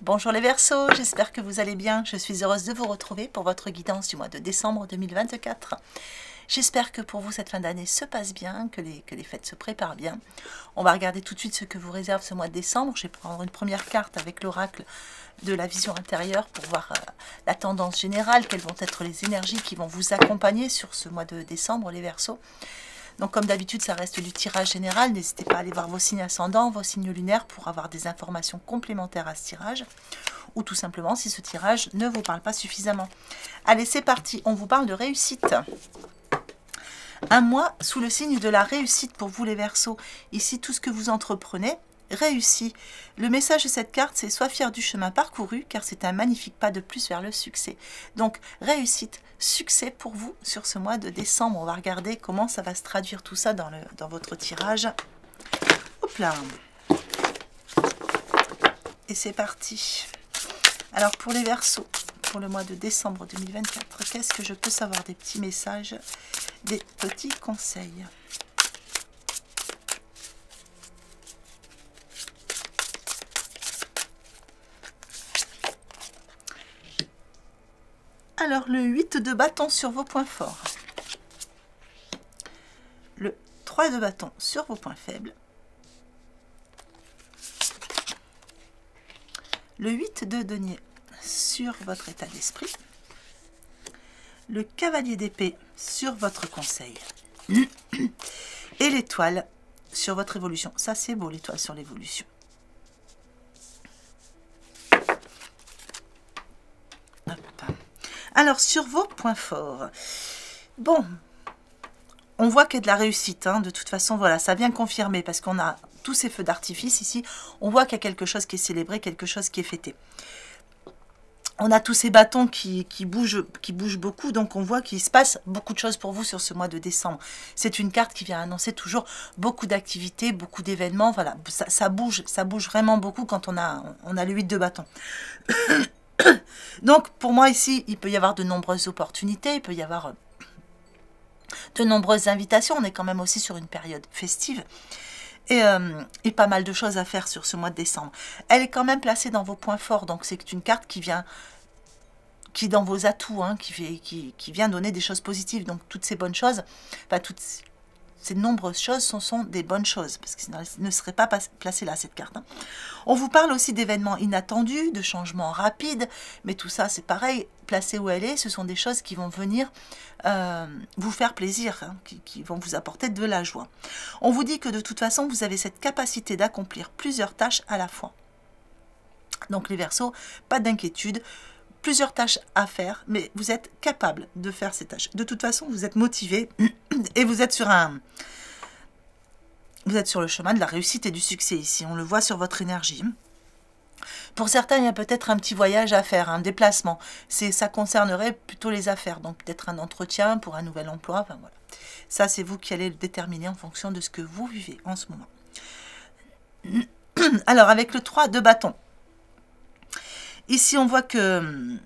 Bonjour les Verseaux, j'espère que vous allez bien. Je suis heureuse de vous retrouver pour votre guidance du mois de décembre 2024. J'espère que pour vous cette fin d'année se passe bien, que les fêtes se préparent bien. On va regarder tout de suite ce que vous réserve ce mois de décembre. Je vais prendre une première carte avec l'oracle de la vision intérieure pour voir la tendance générale, quelles vont être les énergies qui vont vous accompagner sur ce mois de décembre les Verseaux. Donc comme d'habitude, ça reste du tirage général. N'hésitez pas à aller voir vos signes ascendants, vos signes lunaires pour avoir des informations complémentaires à ce tirage. Ou tout simplement si ce tirage ne vous parle pas suffisamment. Allez, c'est parti. On vous parle de réussite. Un mois sous le signe de la réussite pour vous les Verseaux. Ici, tout ce que vous entreprenez réussit. Le message de cette carte, c'est sois fier du chemin parcouru, car c'est un magnifique pas de plus vers le succès. Donc, réussite, succès pour vous sur ce mois de décembre. On va regarder comment ça va se traduire tout ça dans votre tirage. Hop là. Et c'est parti. Alors, pour les Verseaux, pour le mois de décembre 2024, qu'est-ce que je peux savoir? Des petits messages, des petits conseils. Alors, le 8 de bâton sur vos points forts. Le 3 de bâton sur vos points faibles. Le 8 de denier sur votre état d'esprit. Le cavalier d'épée sur votre conseil. Et l'étoile sur votre évolution. Ça, c'est beau, l'étoile sur l'évolution. Alors, sur vos points forts, bon, on voit qu'il y a de la réussite, hein, de toute façon, voilà, ça vient confirmer, parce qu'on a tous ces feux d'artifice ici, on voit qu'il y a quelque chose qui est célébré, quelque chose qui est fêté. On a tous ces bâtons qui bougent beaucoup, donc on voit qu'il se passe beaucoup de choses pour vous sur ce mois de décembre. C'est une carte qui vient annoncer toujours beaucoup d'activités, beaucoup d'événements, voilà, ça bouge vraiment beaucoup quand on a le 8 de bâton. Donc, pour moi, ici, il peut y avoir de nombreuses opportunités, il peut y avoir de nombreuses invitations. On est quand même aussi sur une période festive et pas mal de choses à faire sur ce mois de décembre. Elle est quand même placée dans vos points forts, donc c'est une carte qui est dans vos atouts, hein, qui vient donner des choses positives. Donc, toutes ces bonnes choses, enfin, toutes ces nombreuses choses sont des bonnes choses, parce que sinon, elle ne serait pas placée là, cette carte. Hein. On vous parle aussi d'événements inattendus, de changements rapides, mais tout ça, c'est pareil, placé où elle est, ce sont des choses qui vont venir vous faire plaisir, hein, qui vont vous apporter de la joie. On vous dit que de toute façon, vous avez cette capacité d'accomplir plusieurs tâches à la fois. Donc les Verseaux, pas d'inquiétude, plusieurs tâches à faire, mais vous êtes capable de faire ces tâches. De toute façon, vous êtes motivé et vous êtes sur le chemin de la réussite et du succès ici. On le voit sur votre énergie. Pour certains, il y a peut-être un petit voyage à faire, un déplacement. Ça concernerait plutôt les affaires, donc peut-être un entretien pour un nouvel emploi. Enfin, voilà. Ça, c'est vous qui allez le déterminer en fonction de ce que vous vivez en ce moment. Alors, avec le 3 de bâton. Ici, on voit que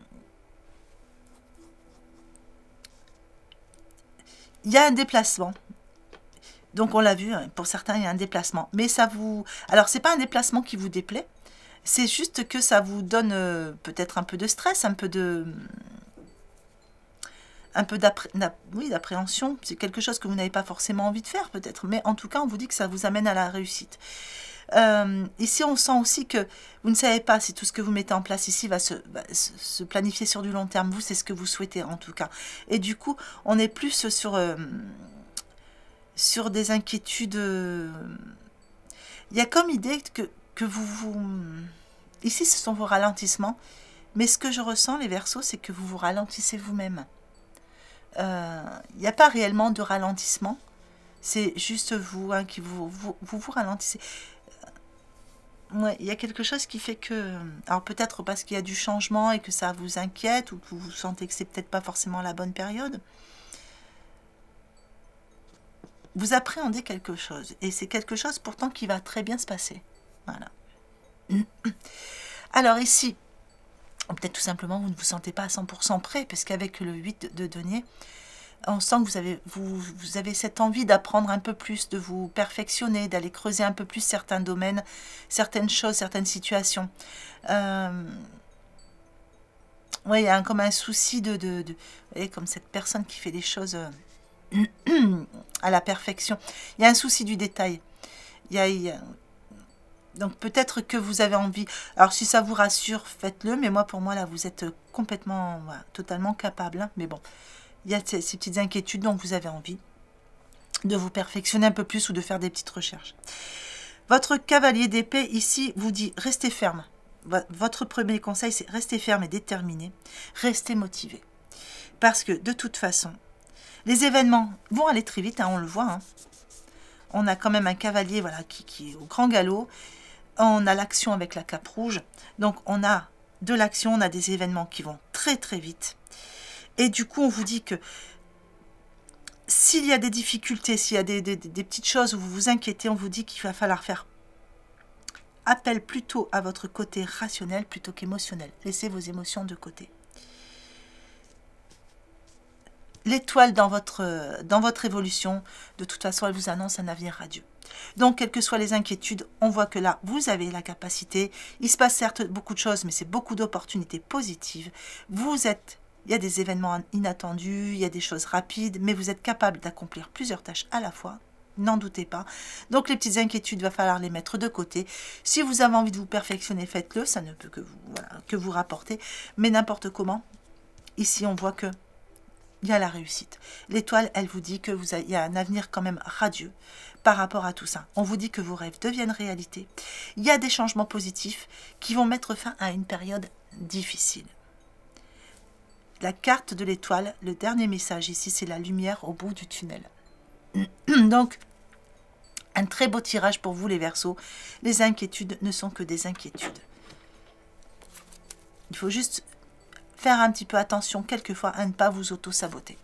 il y a un déplacement. Donc, on l'a vu, pour certains, il y a un déplacement. Mais ça vous... Alors, ce n'est pas un déplacement qui vous déplaît. C'est juste que ça vous donne peut-être un peu de stress, un peu d'appréhension. C'est quelque chose que vous n'avez pas forcément envie de faire, peut-être. Mais en tout cas, on vous dit que ça vous amène à la réussite. Ici, on sent aussi que vous ne savez pas si tout ce que vous mettez en place ici va se planifier sur du long terme. Vous, c'est ce que vous souhaitez en tout cas. Et du coup, on est plus sur des inquiétudes. Il y a comme idée que Ici, ce sont vos ralentissements. Mais ce que je ressens, les Verseaux, c'est que vous vous ralentissez vous-même. Il n'y a pas réellement de ralentissement. C'est juste vous, hein, qui vous ralentissez. Ouais, il y a quelque chose qui fait que... Alors peut-être parce qu'il y a du changement et que ça vous inquiète ou que vous sentez que c'est peut-être pas forcément la bonne période. Vous appréhendez quelque chose. Et c'est quelque chose pourtant qui va très bien se passer. Voilà. Alors ici, peut-être tout simplement vous ne vous sentez pas à 100% prêt, parce qu'avec le 8 de denier, On sent que vous avez cette envie d'apprendre un peu plus, de vous perfectionner, d'aller creuser un peu plus certains domaines, certaines choses, certaines situations. Oui, il y a comme un souci vous voyez, comme cette personne qui fait des choses à la perfection. Il y a un souci du détail. Donc peut-être que vous avez envie, alors si ça vous rassure, faites-le, mais moi pour moi là vous êtes complètement, voilà, totalement capable, hein. Mais bon, il y a ces petites inquiétudes, donc vous avez envie de vous perfectionner un peu plus ou de faire des petites recherches. Votre cavalier d'épée ici vous dit restez ferme. Votre premier conseil c'est restez ferme et déterminé, restez motivé. Parce que de toute façon, les événements vont aller très vite, hein, on le voit. Hein. On a quand même un cavalier voilà, qui est au grand galop. On a l'action avec la cape rouge. Donc on a de l'action, on a des événements qui vont très très vite. Et du coup on vous dit que s'il y a des difficultés, s'il y a des petites choses où vous vous inquiétez, on vous dit qu'il va falloir faire appel plutôt à votre côté rationnel plutôt qu'émotionnel. Laissez vos émotions de côté. L'étoile dans votre évolution, de toute façon, elle vous annonce un avenir radieux. Donc, quelles que soient les inquiétudes, on voit que là, vous avez la capacité. Il se passe certes beaucoup de choses, mais c'est beaucoup d'opportunités positives. Il y a des événements inattendus, il y a des choses rapides, mais vous êtes capable d'accomplir plusieurs tâches à la fois. N'en doutez pas. Donc, les petites inquiétudes, il va falloir les mettre de côté. Si vous avez envie de vous perfectionner, faites-le. Ça ne peut que vous rapporter. Mais n'importe comment, ici, on voit que il y a la réussite. L'étoile, elle vous dit qu'il y a un avenir quand même radieux par rapport à tout ça. On vous dit que vos rêves deviennent réalité. Il y a des changements positifs qui vont mettre fin à une période difficile. La carte de l'étoile, le dernier message ici, c'est la lumière au bout du tunnel. Donc, un très beau tirage pour vous les Verseaux. Les inquiétudes ne sont que des inquiétudes. Il faut juste faire un petit peu attention quelquefois à ne pas vous auto-saboter.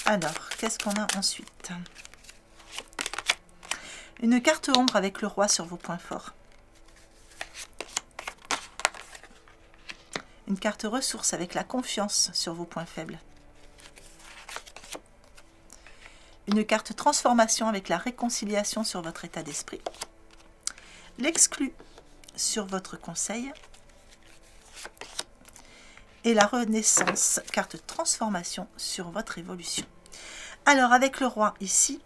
Alors, qu'est-ce qu'on a ensuite? Une carte ombre avec le roi sur vos points forts. Une carte ressource avec la confiance sur vos points faibles. Une carte transformation avec la réconciliation sur votre état d'esprit. L'exclu sur votre conseil. Et la renaissance, carte transformation sur votre évolution. Alors avec le roi ici,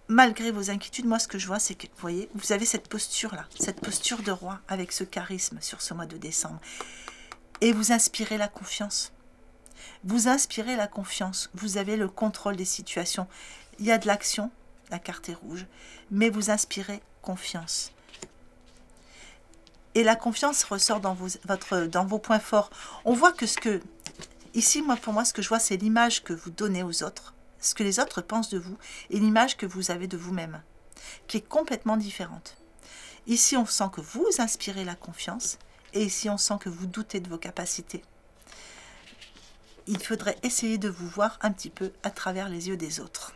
malgré vos inquiétudes, moi ce que je vois c'est que, vous voyez, vous avez cette posture-là, cette posture de roi avec ce charisme sur ce mois de décembre. Et vous inspirez la confiance. Vous inspirez la confiance, vous avez le contrôle des situations. Il y a de l'action, la carte est rouge, mais vous inspirez confiance. Et la confiance ressort dans vos points forts. On voit que ici, pour moi, ce que je vois, c'est l'image que vous donnez aux autres, ce que les autres pensent de vous, et l'image que vous avez de vous-même, qui est complètement différente. Ici, on sent que vous inspirez la confiance, et ici, on sent que vous doutez de vos capacités. Il faudrait essayer de vous voir un petit peu à travers les yeux des autres.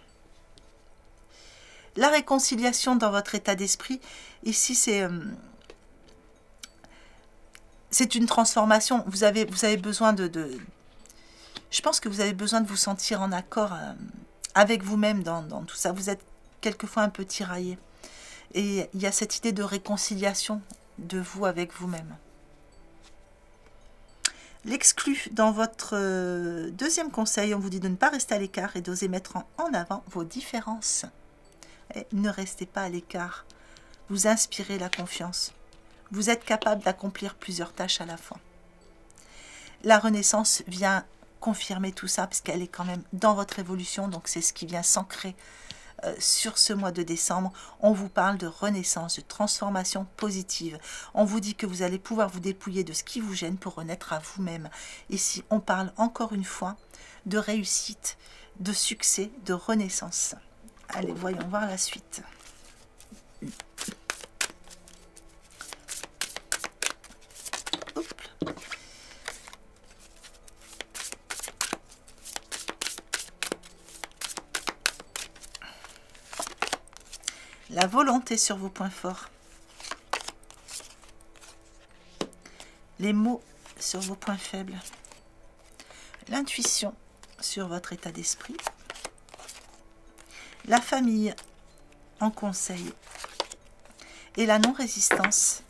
La réconciliation dans votre état d'esprit, ici c'est une transformation. Vous avez besoin je pense que vous avez besoin de vous sentir en accord avec vous-même dans tout ça. Vous êtes quelquefois un peu tiraillé. Et il y a cette idée de réconciliation de vous avec vous-même. L'exclu dans votre deuxième conseil, on vous dit de ne pas rester à l'écart et d'oser mettre en avant vos différences. Et ne restez pas à l'écart. Vous inspirez la confiance. Vous êtes capable d'accomplir plusieurs tâches à la fois. La renaissance vient confirmer tout ça parce qu'elle est quand même dans votre évolution. Donc c'est ce qui vient s'ancrer sur ce mois de décembre. On vous parle de renaissance, de transformation positive. On vous dit que vous allez pouvoir vous dépouiller de ce qui vous gêne pour renaître à vous-même. Ici, on parle encore une fois de réussite, de succès, de renaissance. Allez, voyons voir la suite. Oups. La volonté sur vos points forts. Les mots sur vos points faibles. L'intuition sur votre état d'esprit. La famille en conseil. Et la non-résistance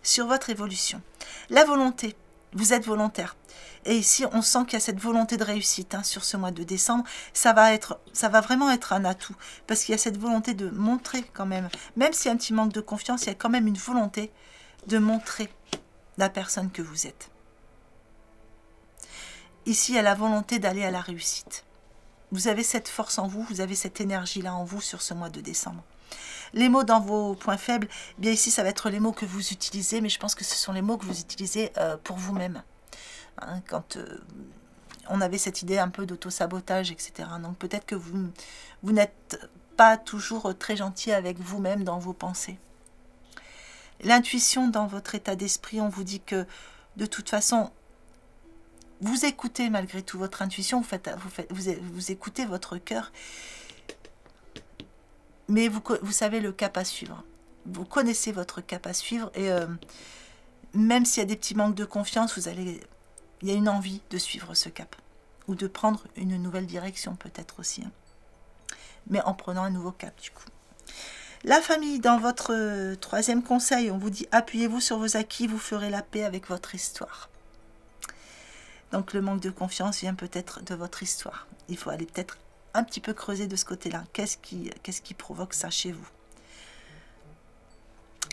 sur votre évolution. La volonté, vous êtes volontaire. Et ici, on sent qu'il y a cette volonté de réussite sur ce mois de décembre. Ça va vraiment être un atout. Parce qu'il y a cette volonté de montrer quand même s'il y a un petit manque de confiance, il y a quand même une volonté de montrer la personne que vous êtes. Ici, il y a la volonté d'aller à la réussite. Vous avez cette force en vous, vous avez cette énergie-là en vous sur ce mois de décembre. Les mots dans vos points faibles, bien ici, ça va être les mots que vous utilisez, mais je pense que ce sont les mots que vous utilisez pour vous-même. Quand on avait cette idée un peu d'auto-sabotage, etc. Donc peut-être que vous n'êtes pas toujours très gentil avec vous-même dans vos pensées. L'intuition dans votre état d'esprit, on vous dit que de toute façon, vous écoutez malgré tout votre intuition, vous écoutez votre cœur, mais vous savez le cap à suivre. Vous connaissez votre cap à suivre et même s'il y a des petits manques de confiance, il y a une envie de suivre ce cap ou de prendre une nouvelle direction peut-être aussi, mais en prenant un nouveau cap du coup. La famille, dans votre troisième conseil, on vous dit appuyez-vous sur vos acquis, vous ferez la paix avec votre histoire. Donc le manque de confiance vient peut-être de votre histoire. Il faut aller peut-être un petit peu creuser de ce côté-là. Qu'est-ce qui provoque ça chez vous?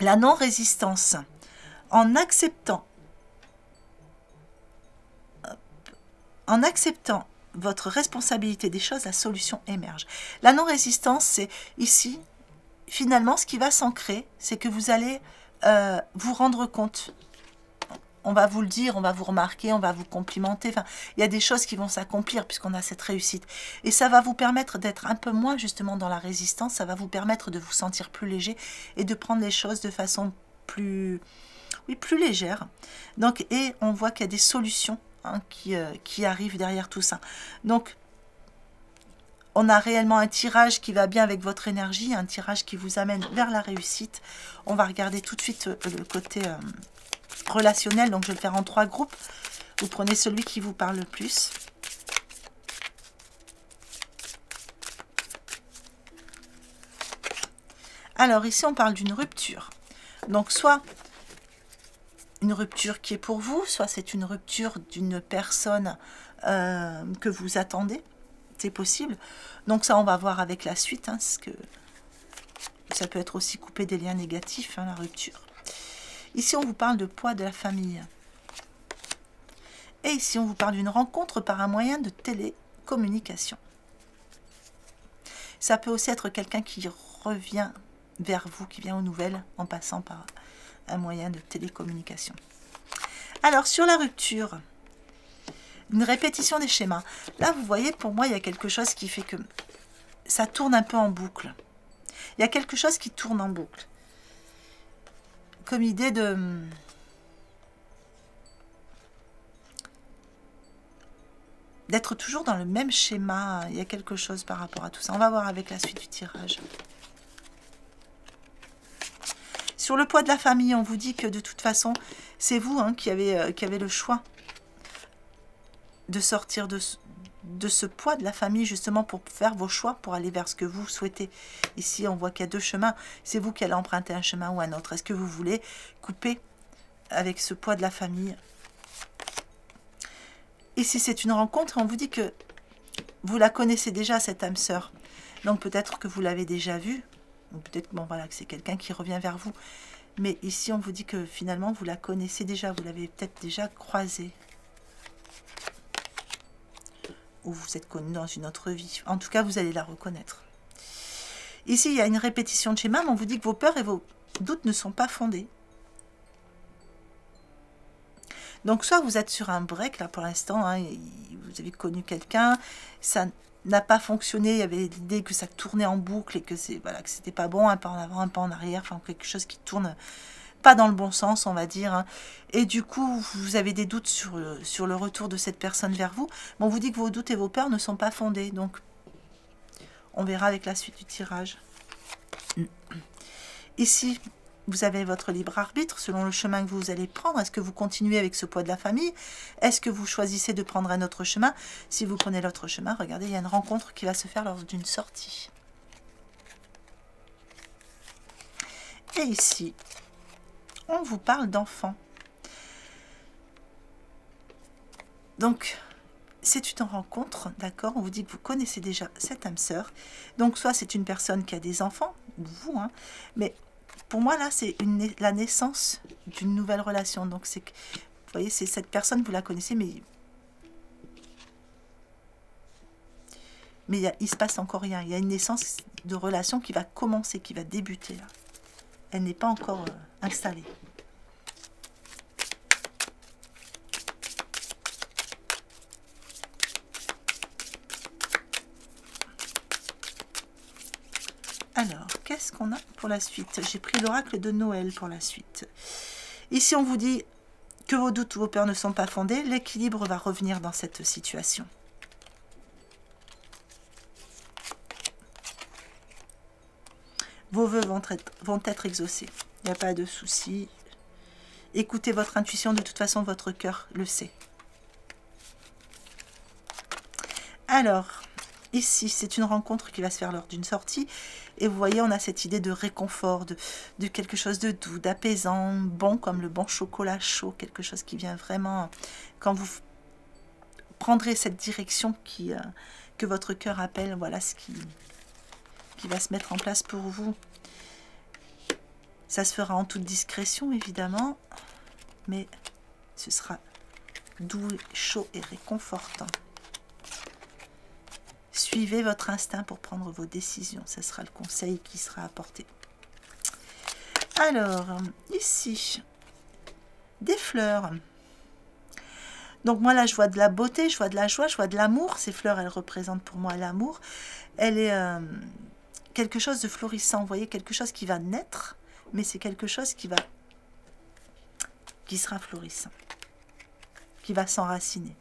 La non-résistance. En acceptant votre responsabilité des choses, la solution émerge. La non-résistance, c'est ici, finalement, ce qui va s'ancrer, c'est que vous allez vous rendre compte. On va vous le dire, on va vous remarquer, on va vous complimenter. Enfin, il y a des choses qui vont s'accomplir puisqu'on a cette réussite. Et ça va vous permettre d'être un peu moins justement dans la résistance. Ça va vous permettre de vous sentir plus léger et de prendre les choses de façon plus légère. Donc, et on voit qu'il y a des solutions qui arrivent derrière tout ça. Donc, on a réellement un tirage qui va bien avec votre énergie, un tirage qui vous amène vers la réussite. On va regarder tout de suite le côté relationnel, donc je vais le faire en 3 groupes. Vous prenez celui qui vous parle le plus. Alors ici on parle d'une rupture. Donc soit une rupture qui est pour vous, soit c'est une rupture d'une personne que vous attendez. C'est possible. Donc ça on va voir avec la suite, parce que ça peut être aussi couper des liens négatifs, la rupture. Ici, on vous parle de poids de la famille. Et ici, on vous parle d'une rencontre par un moyen de télécommunication. Ça peut aussi être quelqu'un qui revient vers vous, qui vient aux nouvelles en passant par un moyen de télécommunication. Alors, sur la rupture, une répétition des schémas. Là, vous voyez, pour moi, il y a quelque chose qui fait que ça tourne un peu en boucle. Il y a quelque chose qui tourne en boucle. Comme idée d'être toujours dans le même schéma. Il y a quelque chose par rapport à tout ça. On va voir avec la suite du tirage. Sur le poids de la famille, on vous dit que de toute façon, c'est vous qui avez le choix de sortir de ce poids de la famille, justement pour faire vos choix, pour aller vers ce que vous souhaitez. Ici, on voit qu'il y a 2 chemins. C'est vous qui allez emprunter un chemin ou un autre. Est-ce que vous voulez couper avec ce poids de la famille? Ici, c'est une rencontre. On vous dit que vous la connaissez déjà, cette âme sœur. Donc, peut-être que vous l'avez déjà vue. Ou peut-être que c'est quelqu'un qui revient vers vous. Mais ici, on vous dit que finalement, vous la connaissez déjà. Vous l'avez peut-être déjà croisée. Ou vous êtes connu dans une autre vie. En tout cas, vous allez la reconnaître. Ici, il y a une répétition de schéma, mais on vous dit que vos peurs et vos doutes ne sont pas fondés. Donc, soit vous êtes sur un break, là, pour l'instant, vous avez connu quelqu'un, ça n'a pas fonctionné, il y avait l'idée que ça tournait en boucle et que c'était pas bon, un pas en avant, un pas en arrière, enfin, quelque chose qui tourne pas dans le bon sens, on va dire. Et du coup, vous avez des doutes sur le retour de cette personne vers vous. Mais on vous dit que vos doutes et vos peurs ne sont pas fondés. Donc, On verra avec la suite du tirage. Ici, vous avez votre libre arbitre selon le chemin que vous allez prendre. Est-ce que vous continuez avec ce poids de la famille? Est-ce que vous choisissez de prendre un autre chemin? Si vous prenez l'autre chemin, regardez, il y a une rencontre qui va se faire lors d'une sortie. Et ici, on vous parle d'enfants. Donc, c'est une rencontre, d'accord? On vous dit que vous connaissez déjà cette âme sœur. Donc, soit c'est une personne qui a des enfants, ou vous, hein, mais pour moi, là, c'est la naissance d'une nouvelle relation. Donc, c'est que, vous voyez, c'est cette personne, vous la connaissez, mais il ne se passe encore rien. Il y a une naissance de relation qui va commencer, qui va débuter, là. Elle n'est pas encore installée. Alors, qu'est-ce qu'on a pour la suite? J'ai pris l'oracle de Noël pour la suite. Ici, on vous dit que vos doutes ou vos peurs ne sont pas fondés. L'équilibre va revenir dans cette situation. Vos vœux vont être exaucés. Il n'y a pas de souci. Écoutez votre intuition. De toute façon, votre cœur le sait. Alors, ici, c'est une rencontre qui va se faire lors d'une sortie. Et vous voyez, on a cette idée de réconfort, de quelque chose de doux, d'apaisant, bon comme le bon chocolat chaud, quelque chose qui vient vraiment, quand vous prendrez cette direction que votre cœur appelle, voilà ce qui va se mettre en place pour vous. Ça se fera en toute discrétion, évidemment, mais ce sera doux, chaud et réconfortant. Suivez votre instinct pour prendre vos décisions. Ce sera le conseil qui sera apporté. Alors, ici, des fleurs. Donc moi là, je vois de la beauté, je vois de la joie, je vois de l'amour. Ces fleurs, elles représentent pour moi l'amour. Elle est quelque chose de florissant. Vous voyez, quelque chose qui va naître, mais c'est quelque chose qui sera florissant, qui va s'enraciner.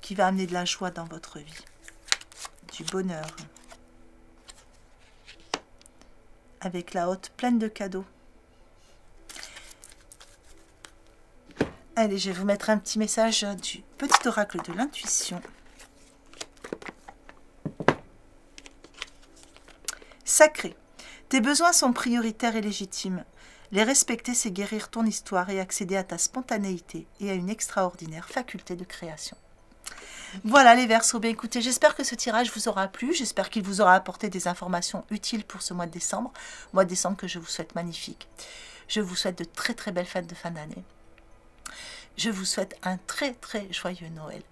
Qui va amener de la joie dans votre vie, du bonheur, avec la haute pleine de cadeaux. Allez, je vais vous mettre un petit message du petit oracle de l'intuition. Sacré, tes besoins sont prioritaires et légitimes. Les respecter, c'est guérir ton histoire et accéder à ta spontanéité et à une extraordinaire faculté de création. Voilà les Verseaux, bien écoutez, j'espère que ce tirage vous aura plu, j'espère qu'il vous aura apporté des informations utiles pour ce mois de décembre, que je vous souhaite magnifique. Je vous souhaite de très très belles fêtes de fin d'année. Je vous souhaite un très très joyeux Noël.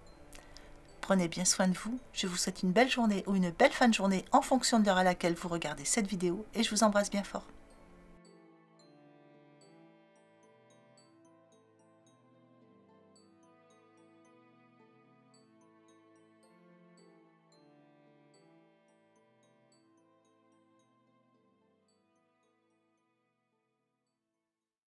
Prenez bien soin de vous, je vous souhaite une belle journée ou une belle fin de journée en fonction de l'heure à laquelle vous regardez cette vidéo et je vous embrasse bien fort.